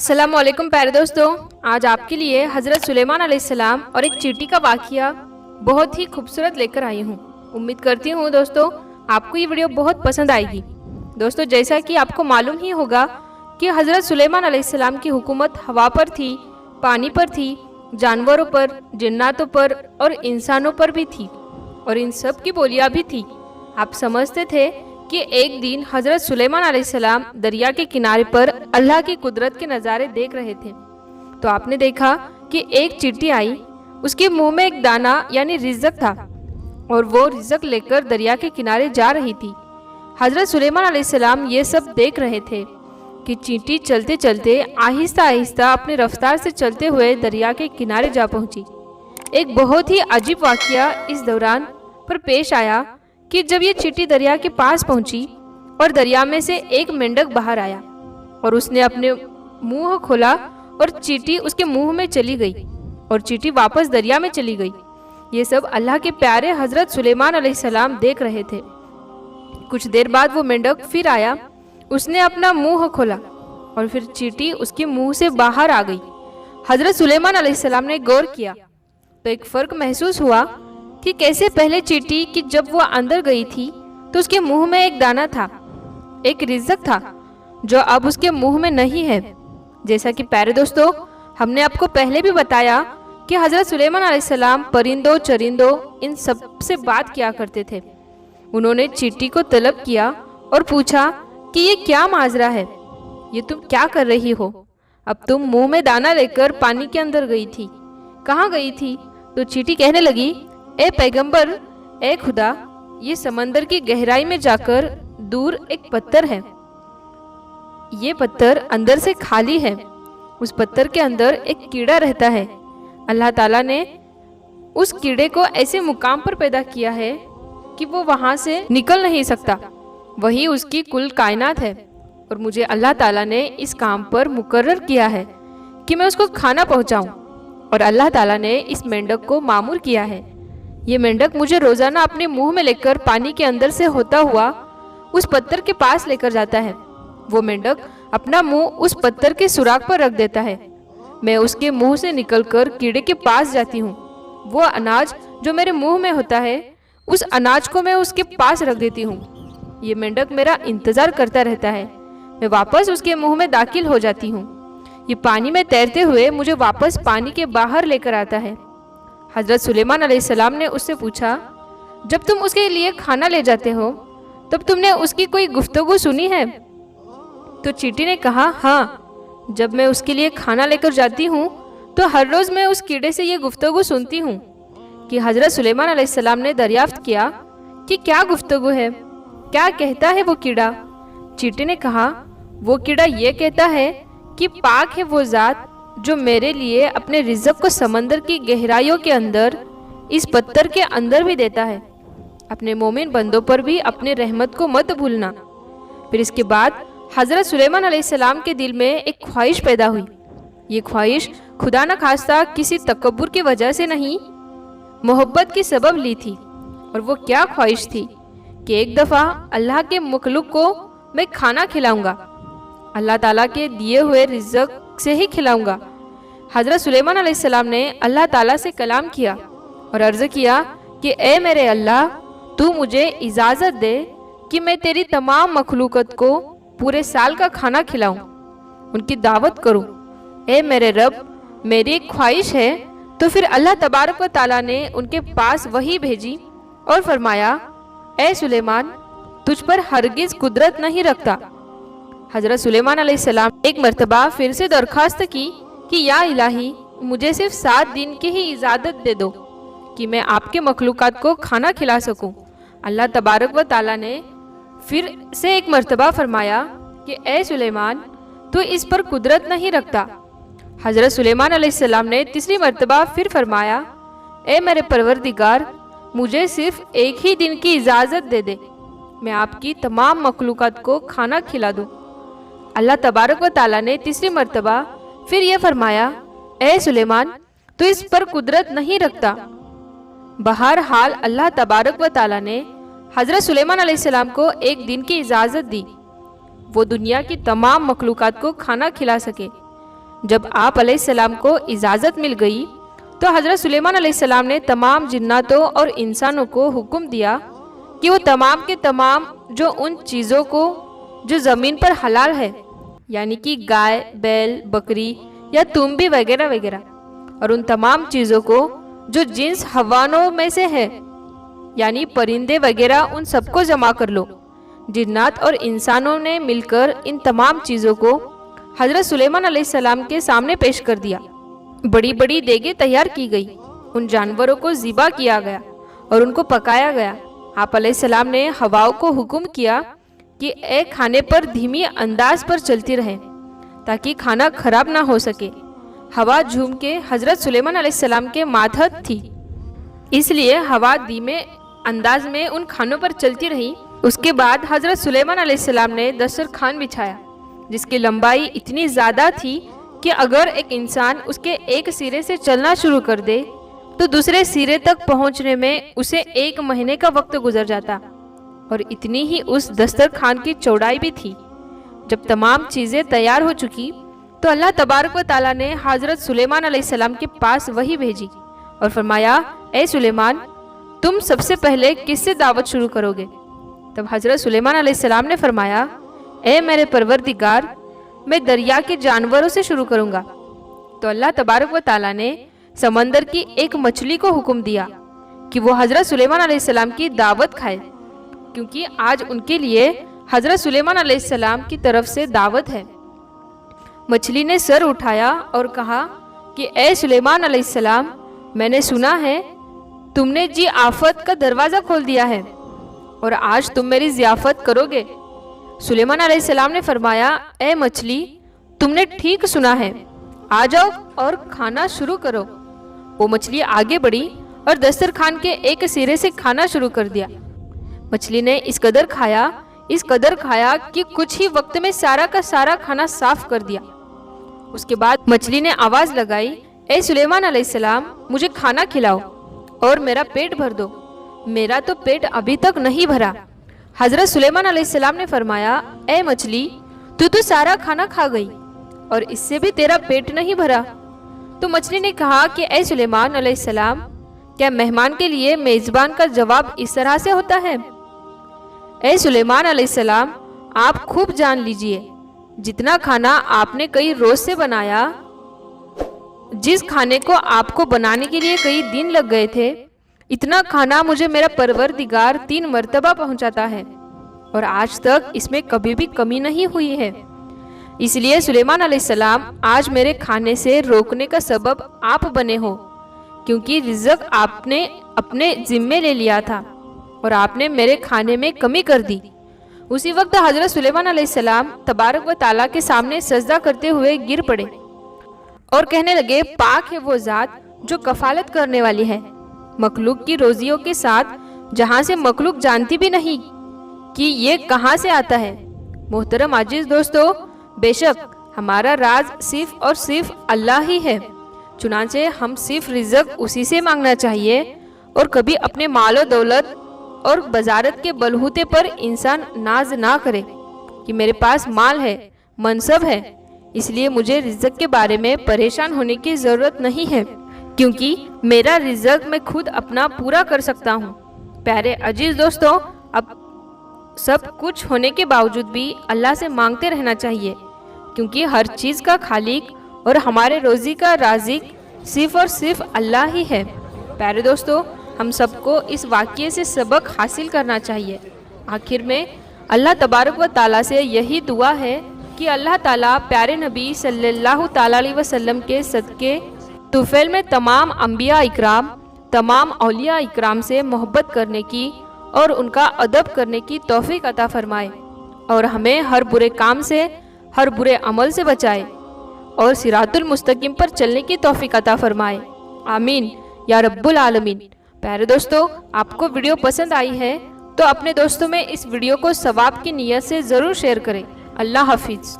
अस्सलाम वालेकुम प्यारे दोस्तों, आज आपके लिए हज़रत सुलेमान अलैहिस्सलाम और एक चींटी का वाक़िया बहुत ही खूबसूरत लेकर आई हूँ। उम्मीद करती हूँ दोस्तों आपको ये वीडियो बहुत पसंद आएगी। दोस्तों, जैसा कि आपको मालूम ही होगा कि हज़रत सुलेमान अलैहिस्सलाम की हुकूमत हवा पर थी, पानी पर थी, जानवरों पर, जिन्नातों पर और इंसानों पर भी थी, और इन सब की बोलियाँ भी थी। आप समझते थे कि एक दिन हज़रत सुलेमान अलैहिस्सलाम दरिया के किनारे पर अल्लाह की कुदरत के नज़ारे देख रहे थे, तो आपने देखा कि एक चींटी आई, उसके मुंह में एक दाना यानी रिज़्क था और वो रिज़्क लेकर दरिया के किनारे जा रही थी। हज़रत सुलेमान अलैहिस्सलाम ये सब देख रहे थे कि चींटी चलते चलते आहिस्ता आहिस्ता अपनी रफ्तार से चलते हुए दरिया के किनारे जा पहुंची। एक बहुत ही अजीब वाक़या इस दौरान पर पेश आया कि जब ये चींटी दरिया के पास पहुंची और दरिया में से एक मेंढक बाहर आया और उसने अपने मुंह खोला और चींटी उसके मुंह में चली गई और चींटी वापस दरिया में चली गई। ये सब अल्लाह के प्यारे हज़रत सुलेमान अलैहिस्सलाम देख रहे थे। कुछ देर बाद वो मेंढक फिर आया, उसने अपना मुंह खोला और फिर चींटी उसके मुंह से बाहर आ गई। हज़रत सुलेमान अलैहिस्सलाम ने गौर किया तो एक फ़र्क महसूस हुआ कि कैसे पहले चींटी कि जब वो अंदर गई थी तो उसके मुंह में एक दाना था, एक रिज़्क था, जो अब उसके मुंह में नहीं है। जैसा कि प्यारे दोस्तों हमने आपको पहले भी बताया कि हज़रत सुलेमान अलैहिस्सलाम परिंदों, चरिंदों इन सब से बात किया करते थे। उन्होंने चींटी को तलब किया और पूछा कि ये क्या माजरा है, ये तुम क्या कर रही हो? अब तुम मुंह में दाना लेकर पानी के अंदर गई थी, कहाँ गई थी? तो चींटी कहने लगी, ए पैगंबर, ए खुदा, ये समंदर की गहराई में जाकर दूर एक पत्थर है, ये पत्थर अंदर से खाली है, उस पत्थर के अंदर एक कीड़ा रहता है। अल्लाह ताला ने उस कीड़े को ऐसे मुकाम पर पैदा किया है कि वो वहाँ से निकल नहीं सकता, वही उसकी कुल कायनात है, और मुझे अल्लाह ताला ने इस काम पर मुकर्रर किया है कि मैं उसको खाना पहुँचाऊँ, और अल्लाह ताला ने इस मेंढक को मामूर किया है। ये मेंढक मुझे रोज़ाना अपने मुंह में लेकर पानी के अंदर से होता हुआ उस पत्थर के पास लेकर जाता है। वो मेंढक अपना मुंह उस पत्थर के सुराख पर रख देता है, मैं उसके मुंह से निकलकर कीड़े के पास जाती हूँ। वो अनाज जो मेरे मुंह में होता है, उस अनाज को मैं उसके पास रख देती हूँ। ये मेंढक मेरा इंतज़ार करता रहता है, मैं वापस उसके मुंह में दाखिल हो जाती हूँ। ये पानी में तैरते हुए मुझे वापस पानी के बाहर लेकर आता है। हज़रत सुलेमान अलैहिस्सलाम ने उससे पूछा, जब तुम उसके लिए खाना ले जाते हो तब तुमने उसकी कोई गुफ्तगू सुनी है? तो चींटी ने कहा, हाँ, जब मैं उसके लिए खाना लेकर जाती हूँ तो हर रोज़ मैं उस कीड़े से ये गुफ्तगू सुनती हूँ। कि हज़रत सुलेमान अलैहिस्सलाम ने दरियाफ्त किया कि क्या गुफ्तगू है, क्या कहता है वो कीड़ा? चींटी ने कहा, वो कीड़ा ये कहता है कि पाक है वो ज़ात जो मेरे लिए अपने रिज़्क को समंदर की गहराइयों के अंदर, इस पत्थर के अंदर भी देता है। अपने मोमिन बंदों पर भी अपने रहमत को मत भूलना। फिर इसके बाद हज़रत सुलेमान अलैहिस्सलाम के दिल में एक ख्वाहिश पैदा हुई। ये ख्वाहिश खुदा न खास्ता किसी तकब्बुर की वजह से नहीं, मोहब्बत की सबब ली थी। और वो क्या ख्वाहिश थी कि एक दफ़ा अल्लाह के मखलूक को मैं खाना खिलाऊंगा, अल्लाह ताला के दिए हुए रिज़्क से ही खिलाऊंगा। हज़रत सुलेमान अलैहिस्सलाम ने अल्लाह ताला से कलाम किया और अर्ज़ किया कि ए मेरे अल्लाह, तू मुझे इजाज़त दे कि मैं तेरी तमाम मखलूकत को पूरे साल का खाना खिलाऊं, उनकी दावत करूं। ए मेरे रब, मेरी एक ख्वाहिश है। तो फिर अल्लाह तबारक व ताला ने उनके पास वही भेजी और फरमाया, ए सुलेमान, तुझ पर हरगिज़ कुदरत नहीं रखता। हज़रत सुलेमान अलैहिस्सलाम एक मर्तबा फिर से दरख्वास्त की कि या इलाही, मुझे सिर्फ 7 दिन की ही इजाज़त दे दो कि मैं आपके मखलूकात को खाना खिला सकूं। अल्लाह तबारक व ताला ने फिर से एक मर्तबा फरमाया कि ए सुलेमान, तू इस पर कुदरत नहीं रखता। हज़रत सुलेमान अलैहिस्सलाम ने तीसरी मर्तबा फिर फरमाया, ए मेरे परवरदिगार, मुझे सिर्फ एक ही दिन की इजाज़त दे दे, मैं आपकी तमाम मखलूकात को खाना खिला दूँ। अल्लाह तबारक व ताला ने तीसरी मर्तबा फिर यह फरमाया, ए सुलेमान, तो इस पर कुदरत नहीं रखता। बहरहाल अल्लाह तबारक व ताला ने हज़रत सुलेमान अलैहिस्सलाम को एक दिन की इजाज़त दी, वो दुनिया की तमाम मखलूकात को खाना खिला सके। جب آپ علیہ السلام کو اجازت مل گئی تو حضرت سلیمان علیہ السلام نے تمام جناتوں اور انسانوں کو حکم دیا کہ وہ تمام کے تمام جو ان چیزوں کو جو زمین پر حلال ہے، یعنی کہ گائے، بیل، بکری یا تنبی وغیرہ وغیرہ، اور ان تمام چیزوں کو جو جنس حیوانوں میں سے ہے، یعنی پرندے وغیرہ، ان سب کو جمع کر لو۔ جنات اور انسانوں نے مل کر ان تمام چیزوں کو حضرت سلیمان علیہ السلام کے سامنے پیش کر دیا۔ بڑی بڑی دیگیں تیار کی گئی، ان جانوروں کو ذبح کیا گیا اور ان کو پکایا گیا۔ آپ علیہ السلام نے ہواؤں کو حکم کیا کہ ایک کھانے پر دھیمی انداز پر چلتی رہیں تاکہ کھانا خراب نہ ہو سکے۔ ہوا جھوم کے حضرت سلیمان علیہ السلام کے ماتحت تھی، اس لیے ہوا دھیمے انداز میں ان کھانوں پر چلتی رہی۔ اس کے بعد حضرت سلیمان علیہ السلام نے دسترخوان بچھایا جس کی لمبائی اتنی زیادہ تھی کہ اگر ایک انسان اس کے ایک سرے سے چلنا شروع کر دے تو دوسرے سرے تک پہنچنے میں اسے 1 مہینے کا وقت گزر جاتا، اور اتنی ہی اس دسترخوان کی چوڑائی بھی تھی۔ جب تمام چیزیں تیار ہو چکی تو اللہ تبارک و تعالیٰ نے حضرت سلیمان علیہ السلام کے پاس وحی بھیجی اور فرمایا، اے سلیمان، تم سب سے پہلے کس سے دعوت شروع کرو گے؟ تب حضرت سلیمان علیہ السلام نے فرمایا، اے میرے پروردگار، میں دریا کے جانوروں سے شروع کروں گا۔ تو اللہ تبارک و تعالیٰ نے سمندر کی ایک مچھلی کو حکم دیا کہ وہ حضرت سلیمان علیہ السلام کی دعوت کھائے، کیونکہ آج ان کے لیے حضرت سلیمان علیہ السلام کی طرف سے دعوت ہے۔ مچھلی نے سر اٹھایا اور کہا کہ اے سلیمان علیہ السلام، میں نے سنا ہے تم نے جی آفت کا دروازہ کھول دیا ہے اور آج تم میری ضیافت کرو گے۔ سلیمان علیہ السلام نے فرمایا، اے مچھلی، تم نے ٹھیک سنا ہے، آ جاؤ اور کھانا شروع کرو۔ وہ مچھلی آگے بڑھی اور دسترخوان کے ایک سرے سے کھانا شروع کر دیا۔ مچھلی نے اس قدر کھایا کہ کچھ ہی وقت میں سارا کا سارا کھانا صاف کر دیا۔ اس کے بعد مچھلی نے آواز لگائی، اے سلیمان علیہ السلام، مجھے کھانا کھلاؤ اور میرا پیٹ بھر دو، میرا تو پیٹ ابھی تک نہیں بھرا۔ حضرت سلیمان علیہ السلام نے فرمایا، اے مچھلی، تو سارا کھانا کھا گئی اور اس سے بھی تیرا پیٹ نہیں بھرا۔ تو مچھلی نے کہا کہ اے سلیمان علیہ السلام، کیا مہمان کے لیے میزبان کا جواب اس طرح سے ہوتا ہے؟ اے سلیمان علیہ السلام، آپ خوب جان لیجئے، جتنا کھانا آپ نے کئی روز سے بنایا، جس کھانے کو آپ کو بنانے کے لیے کئی دن لگ گئے تھے، اتنا کھانا مجھے میرا پروردگار 3 مرتبہ پہنچاتا ہے، اور آج تک اس میں کبھی بھی کمی نہیں ہوئی ہے۔ اس لیے سلیمان علیہ السلام، آج میرے کھانے سے روکنے کا سبب آپ بنے ہو، کیونکہ رزق آپ نے اپنے ذمے لے لیا تھا اور آپ نے میرے کھانے میں کمی کر دی۔ اسی وقت حضرت سلیمان علیہ السلام تبارک و تعالیٰ کے سامنے سجدہ کرتے ہوئے گر پڑے اور کہنے لگے، پاک ہے وہ ذات جو کفالت کرنے والی ہے مخلوق کی روزیوں کے ساتھ، جہاں سے مخلوق جانتی بھی نہیں کہ یہ کہاں سے آتا ہے۔ محترم عزیز دوستو، بے شک ہمارا راز صرف اور صرف اللہ ہی ہے، چنانچہ ہم صرف رزق اسی سے مانگنا چاہیے، اور کبھی اپنے مال و دولت اور بزارت کے بلہوتے پر انسان ناز نہ کرے کہ میرے پاس مال ہے، منصب ہے، اس لیے مجھے رزق کے بارے میں پریشان ہونے کی ضرورت نہیں ہے، کیونکہ میرا رزق میں خود اپنا پورا کر سکتا ہوں۔ پیارے عزیز دوستو، اب سب کچھ ہونے کے باوجود بھی اللہ سے مانگتے رہنا چاہیے، کیونکہ ہر چیز کا خالق اور ہمارے روزی کا رازق صرف اور صرف اللہ ہی ہے۔ پیارے دوستو، ہم سب کو اس واقعے سے سبق حاصل کرنا چاہیے۔ آخر میں اللہ تبارک و تعالیٰ سے یہی دعا ہے کہ اللہ تعالیٰ پیارے نبی صلی اللہ تعالیٰ علیہ وسلم کے صدقے طفیل میں تمام انبیاء اکرام، تمام اولیاء اکرام سے محبت کرنے کی اور ان کا ادب کرنے کی توفیق عطا فرمائے، اور ہمیں ہر برے کام سے، ہر برے عمل سے بچائے، اور صراط المستقیم پر چلنے کی توفیق عطا فرمائے، آمین یا رب العالمین۔ پیارے دوستو، آپ کو ویڈیو پسند آئی ہے تو اپنے دوستوں میں اس ویڈیو کو ثواب کی نیت سے ضرور شیئر کریں۔ اللہ حافظ۔